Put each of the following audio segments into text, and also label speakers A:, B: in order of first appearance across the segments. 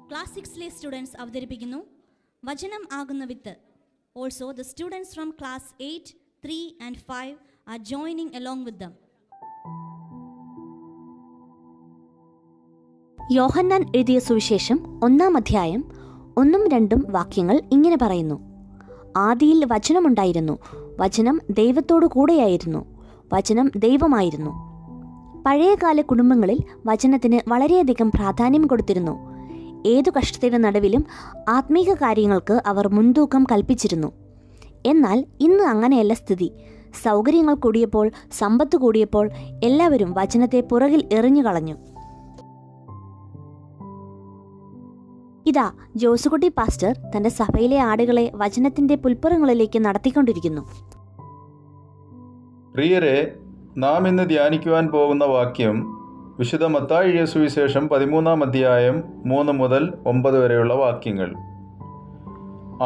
A: Class 6ലെ students അവതരിപ്പിക്കുന്നു വചനം ആകുന്ന വിത്ത്. Also the students from class 8, 3 and 5 are joining along with them.
B: Yohannan എഴുതിയ സുവിശേഷം 1-ാം അധ്യായം 1-2 വാക്യങ്ങൾ ഇങ്ങനെ പറയുന്നു: ആദിയിൽ വചനമുണ്ടായിരുന്നു, വചനം ദൈവത്തോടു കൂടെയായിരുന്നു, വചനം ദൈവമായിരുന്നു. പഴയകാല കുടുംബങ്ങളിൽ വചനത്തിന് വളരെയധികം പ്രാധാന്യം കൊടുത്തിരുന്നു. ഏതു കഷ്ടത്തിന്റെ നടുവിലും ആത്മീക കാര്യങ്ങൾക്ക് അവർ മുൻതൂക്കം കൽപ്പിച്ചിരുന്നു. എന്നാൽ ഇന്ന് അങ്ങനെയല്ല സ്ഥിതി. സൗകര്യങ്ങൾ കൂടിയപ്പോൾ, സമ്പത്ത് കൂടിയപ്പോൾ എല്ലാവരും വചനത്തെ പുറകിൽ എറിഞ്ഞു കളഞ്ഞു. ഇതാ ജോസുകുട്ടി പാസ്റ്റർ തന്റെ സഭയിലെ ആടുകളെ വചനത്തിന്റെ പുൽപ്പുറങ്ങളിലേക്ക് നടത്തിക്കൊണ്ടിരിക്കുന്നു.
C: പ്രിയരെ, നാം ഇന്ന് ധ്യാനിക്കുവാൻ പോകുന്ന വാക്യം വിശുദ്ധ മത്തായി എഴുതിയ സുവിശേഷം 13-ാം അധ്യായം 3 മുതൽ 9 വരെയുള്ള വാക്യങ്ങൾ.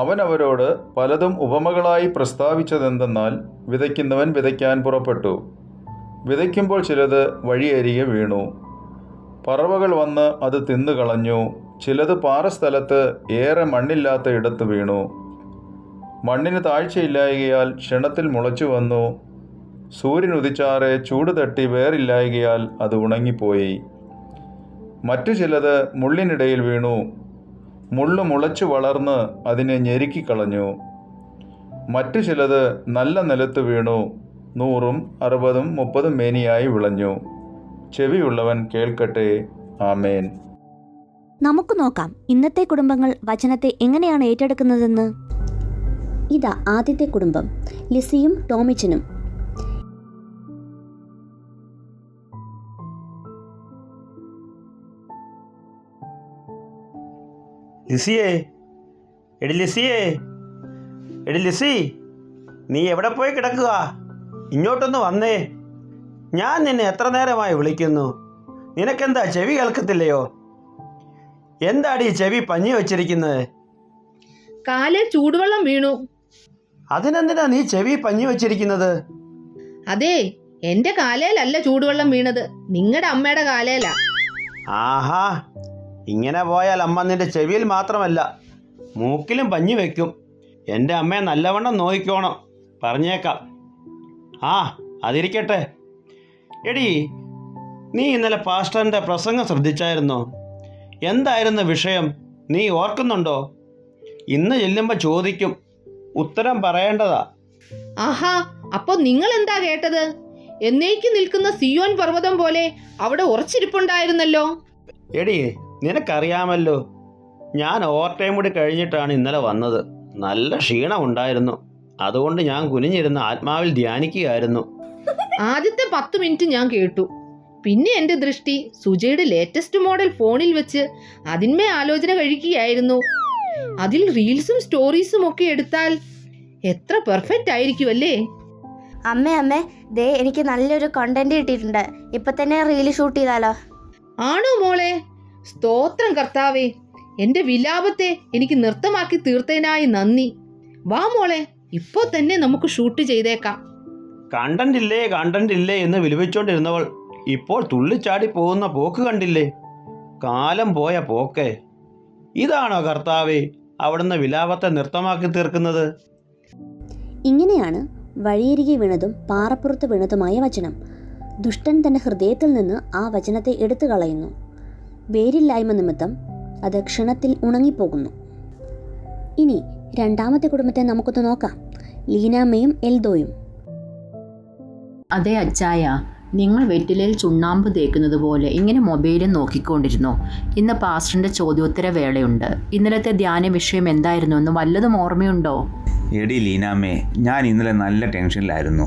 C: അവൻ അവരോട് പലതും ഉപമകളായി പ്രസ്താവിച്ചതെന്തെന്നാൽ, വിതയ്ക്കുന്നവൻ വിതയ്ക്കാൻ പുറപ്പെട്ടു. വിതയ്ക്കുമ്പോൾ ചിലത് വഴിയരികെ വീണു. പറവകൾ വന്ന് അത് തിന്നുകളഞ്ഞു. ചിലത് പാറസ്ഥലത്ത് ഏറെ മണ്ണില്ലാത്ത ഇടത്ത് വീണു. മണ്ണിന് താഴ്ചയില്ലായകയാൽ ക്ഷണത്തിൽ മുളച്ചു വന്നു. സൂര്യൻ ഉദിച്ചാറെ ചൂട് തട്ടി വേറില്ലായകയാൽ അത് ഉണങ്ങിപ്പോയി. മറ്റു ചിലത് മുള്ളിനിടയിൽ വീണു. മുള്ളു മുളച്ചു വളർന്ന് അതിനെ ഞെരുക്കിക്കളഞ്ഞു. മറ്റു ചിലത് നല്ല നിലത്ത് വീണു. 100, 60, 30 മേനിയായി വിളഞ്ഞു. ചെവിയുള്ളവൻ കേൾക്കട്ടെ. ആമേൻ.
B: നമുക്ക് നോക്കാം ഇന്നത്തെ കുടുംബങ്ങൾ വചനത്തെ എങ്ങനെയാണ് ഏറ്റെടുക്കുന്നതെന്ന്. ഇതാ ആദ്യത്തെ കുടുംബം, ലിസിയും ടോമിച്ചനും.
D: ലിസിയേ, എടി ലിസിയേ, എടി ലിസി, നീ എവിടെ പോയി കിടക്കുക? ഇങ്ങോട്ടൊന്ന് വന്നേ. ഞാൻ നിന്നെ എത്ര നേരമായി വിളിക്കുന്നു. നിനക്കെന്താ ചെവി കേൾക്കത്തില്ലയോ? എന്താടി ചെവി പഞ്ഞി വെച്ചിരിക്കുന്നത്?
E: കാലിൽ ചൂടുവെള്ളം വീണു.
D: അതിനെന്തിനാ നീ ചെവി പഞ്ഞി വെച്ചിരിക്കുന്നത്?
E: അതെ, എന്റെ കാലേലല്ല ചൂടുവെള്ളം വീണത്, നിങ്ങളുടെ അമ്മയുടെ കാലേലാ.
D: ആഹാ, ഇങ്ങനെ പോയാൽ അമ്മ നിന്റെ ചെവിയിൽ മാത്രമല്ല മൂക്കിലും പഞ്ഞി വെക്കും. എൻ്റെ അമ്മയെ നല്ലവണ്ണം നോക്കിക്കോണം, പറഞ്ഞേക്കാം. ആ, അതിരിക്കട്ടെ. എടി, നീ ഇന്നലെ പാസ്റ്ററിൻ്റെ പ്രസംഗം ശ്രദ്ധിച്ചായിരുന്നോ? എന്തായിരുന്നു വിഷയം? നീ ഓർക്കുന്നുണ്ടോ? ഇന്ന് ചെല്ലുമ്പോൾ ചോദിക്കും, ഉത്തരം പറയേണ്ടതാ.
E: ആഹാ, അപ്പൊ നിങ്ങൾ എന്താ കേട്ടത്? എന്നേക്ക് നിൽക്കുന്ന സിയോൻ പർവ്വതം പോലെ അവിടെ ഉറച്ചിരിപ്പുണ്ടായിരുന്നല്ലോ.
D: എടി, നിനക്കറിയാമല്ലോ, ഞാൻ ഓവർ ടൈം കൂടി കഴിഞ്ഞിട്ടാണ് ഇന്നലെ വന്നത്. നല്ല ക്ഷീണം ഉണ്ടായിരുന്നു. അതുകൊണ്ട് ഞാൻ കുനിഞ്ഞിരുന്ന് ആത്മാവിൽ ധ്യാനിക്കുകയായിരുന്നു.
E: ആദ്യത്തെ 10 മിനിറ്റ് ഞാൻ കേട്ടു. പിന്നെ എൻ്റെ ദൃഷ്ടി സുജയുടെ ലേറ്റസ്റ്റ് മോഡൽ ഫോണിൽ വെച്ച് അതിന്മേ ആലോചന കഴിക്കുകയായിരുന്നു. അതിൽ റീൽസും സ്റ്റോറീസും ഒക്കെ എടുത്താൽ എത്ര പെർഫെക്റ്റ് ആയിരിക്കും അല്ലേ?
F: അമ്മേ ദേ എനിക്ക് നല്ലൊരു കണ്ടന്റ് കിട്ടിയിട്ടുണ്ട്. ഇപ്പൊ തന്നെ റീല് ഷൂട്ട് ചെയ്താലോ?
E: ആണോ മോളെ? സ്തോത്രം കർത്താവേ, എൻ്റെ വിലാപത്തെ എനിക്ക് നൃത്തമാക്കി തീർത്തതിനായി നന്ദി. വാ മോളെ, ഇപ്പോൾ തന്നെ നമുക്ക് ഷൂട്ട് ചെയ്തേക്കാം.
D: കണ്ടന്റ് ഇല്ലേ എന്ന് വിലപിച്ചോണ്ടിരുന്നവൾ ഇപ്പോൾ തുള്ളിച്ചാടി പോകുന്ന പോക്ക് കണ്ടില്ലേ? കാലം പോയ പോക്കേ. ഇതാണോ കർത്താവേ അവിടുന്ന് വിലാപത്തെ നൃത്തമാക്കി തീർക്കുന്നത്?
B: ഇങ്ങനെയാണ് വഴിയരികെ വീണതും പാറപ്പുറത്ത് വീണതുമായ വചനം. ദുഷ്ടൻ തന്റെ ഹൃദയത്തിൽ നിന്ന് ആ വചനത്തെ എടുത്തു കളയുന്നു. വേരില്ലായ്മ നിമിത്തം അത് ക്ഷണത്തിൽ ഉണങ്ങിപ്പോകുന്നു. ഇനി രണ്ടാമത്തെ കുടുംബത്തെ നമുക്കൊന്ന് നോക്കാം, ലീനാമ്മയും എൽദോയും.
G: അതെ അച്ചായ, നിങ്ങൾ വെറ്റിലയിൽ ചുണ്ണാമ്പ് തേക്കുന്നത് പോലെ ഇങ്ങനെ മൊബൈലും നോക്കിക്കൊണ്ടിരുന്നോ? ഇന്ന് പാസ്റ്ററിൻ്റെ ചോദ്യോത്തര വേളയുണ്ട്. ഇന്നലത്തെ ധ്യാന വിഷയം എന്തായിരുന്നു എന്ന് വല്ലതും ഓർമ്മയുണ്ടോ?
H: എടി ലീനാമ്മേ, ഞാൻ ഇന്നലെ നല്ല ടെൻഷനിലായിരുന്നു.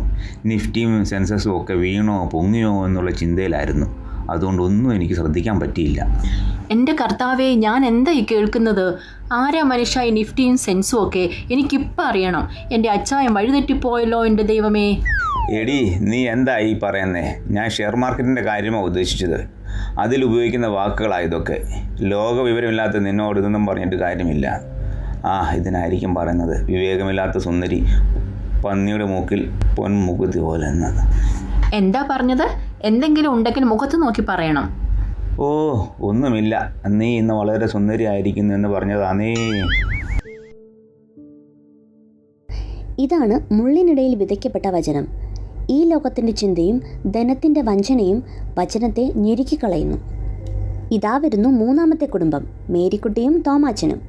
H: നിഫ്റ്റിയും സെൻസസും ഒക്കെ വീണോ പൊങ്ങിയോ എന്നുള്ള ചിന്തയിലായിരുന്നു. അതുകൊണ്ടൊന്നും എനിക്ക് ശ്രദ്ധിക്കാൻ പറ്റിയില്ല.
G: എൻ്റെ കർത്താവേ, ഞാൻ എന്താ ഈ കേൾക്കുന്നത്? ആരാ മനുഷ്യ ഈ നിഫ്റ്റിയും സെൻസും ഒക്കെ? എനിക്കിപ്പോൾ അറിയണം. എൻ്റെ അച്ചായം വഴിതെറ്റിപ്പോയല്ലോ എൻ്റെ ദൈവമേ.
H: എടി, നീ എന്താ ഈ പറയുന്നേ? ഞാൻ ഷെയർ മാർക്കറ്റിൻ്റെ കാര്യമാണ് ഉദ്ദേശിച്ചത്. അതിലുപയോഗിക്കുന്ന വാക്കുകളായതൊക്കെ. ലോക വിവരമില്ലാത്ത നിന്നോട് ഇതൊന്നും പറഞ്ഞിട്ട് കാര്യമില്ല. ഇതിനായിരിക്കും പറയുന്നത്, വിവേകമില്ലാത്ത സുന്ദരി പന്നിയുടെ മൂക്കിൽ പൊൻമുകുത്തി പോലെ എന്നത്.
G: എന്താ പറഞ്ഞത്? എന്തെങ്കിലും ഉണ്ടെങ്കിൽ മുഖത്ത് നോക്കി പറയണം.
H: ഓ ഒന്നുമില്ല, നീ ഇന്ന് വളരെ സുന്ദരിയായിരിക്കുന്നു എന്ന് പറഞ്ഞതാണേ.
B: ഇതാണ് മുള്ളിനിടയിൽ വിതയ്ക്കപ്പെട്ട വചനം. ഈ ലോകത്തിൻ്റെ ചിന്തയും ധനത്തിൻ്റെ വഞ്ചനയും വചനത്തെ ഞെരുക്കിക്കളയുന്നു. ഇതാ വരുന്നു മൂന്നാമത്തെ കുടുംബം, മേരിക്കുട്ടിയും തോമാച്ചനും.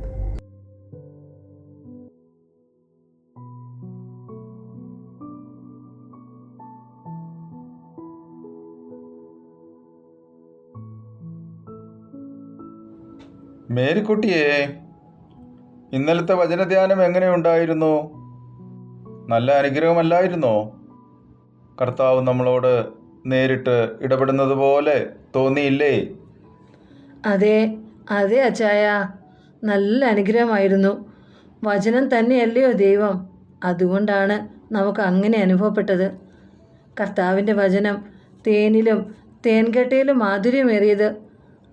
C: മേരിക്കുട്ടിയെ, ഇന്നലത്തെ വചനധ്യാനം എങ്ങനെയുണ്ടായിരുന്നു? നല്ല അനുഗ്രഹമല്ലായിരുന്നോ? കർത്താവ് നമ്മളോട് നേരിട്ട് ഇടപെടുന്നത് പോലെ തോന്നിയില്ലേ?
I: അതെ അതെ അച്ചായ, നല്ല അനുഗ്രഹമായിരുന്നു. വചനം തന്നെയല്ലയോ ദൈവം, അതുകൊണ്ടാണ് നമുക്ക് അങ്ങനെ അനുഭവപ്പെട്ടത്. കർത്താവിൻ്റെ വചനം തേനിലും തേൻകട്ടയിലും മാധുര്യമേറിയത്.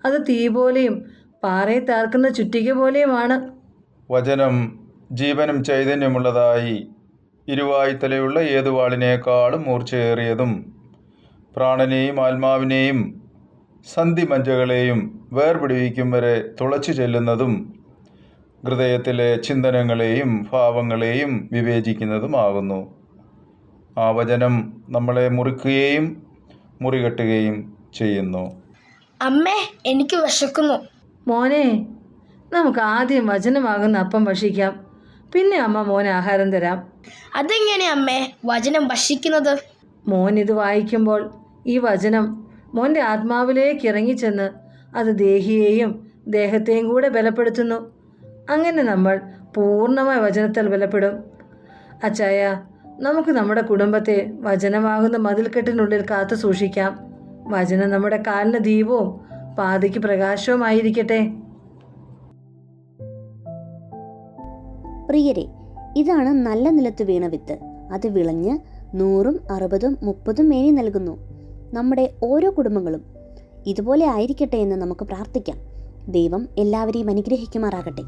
I: അത് തീ പോലെയും പാറയെ താർക്കുന്ന ചുറ്റിക പോലെയുമാണ്.
C: വചനം ജീവനും ചൈതന്യമുള്ളതായി ഇരുവായ്ത്തലയുള്ള ഏതു വാളിനേക്കാളും മൂർച്ചയേറിയതും പ്രാണനെയും ആത്മാവിനെയും സന്ധിമജ്ജകളെയും വേർപിടിവിക്കും വരെ തുളച്ചു ചെല്ലുന്നതും ഹൃദയത്തിലെ ചിന്തനങ്ങളെയും ഭാവങ്ങളെയും വിവേചിക്കുന്നതുമാകുന്നു. ആ വചനം നമ്മളെ മുറിക്കുകയും മുറികെട്ടുകയും ചെയ്യുന്നു.
F: അമ്മേ, എനിക്ക് വിശക്കുന്നു.
I: മോനെ, നമുക്ക് ആദ്യം വചനമാകുന്ന അപ്പം ഭക്ഷിക്കാം, പിന്നെ അമ്മ മോന് ആഹാരം തരാം.
F: അതെങ്ങനെ അമ്മേ വചനം ഭക്ഷിക്കുന്നത്?
I: മോൻ ഇത് വായിക്കുമ്പോൾ ഈ വചനം മോൻ്റെ ആത്മാവിലേക്ക് ഇറങ്ങിച്ചെന്ന് അത് ദേഹിയെയും ദേഹത്തെയും കൂടെ ബലപ്പെടുത്തുന്നു. അങ്ങനെ നമ്മൾ പൂർണ്ണമായ വചനത്താൽ ബലപ്പെടും. അച്ചായ, നമുക്ക് നമ്മുടെ കുടുംബത്തെ വചനമാകുന്ന മതിൽക്കെട്ടിനുള്ളിൽ കാത്തു സൂക്ഷിക്കാം. വചനം നമ്മുടെ കാലിന് ദീപവും പാതയ്ക്ക് പ്രകാശവുമായിരിക്കട്ടെ.
B: പ്രിയരെ, ഇതാണ് നല്ല നിലത്ത് വീണ വിത്ത്. അത് വിളഞ്ഞ് 100, 60, 30 മേനി നൽകുന്നു. നമ്മുടെ ഓരോ കുടുംബങ്ങളും ഇതുപോലെ ആയിരിക്കട്ടെ എന്ന് നമുക്ക് പ്രാർത്ഥിക്കാം. ദൈവം എല്ലാവരെയും അനുഗ്രഹിക്കുമാറാകട്ടെ.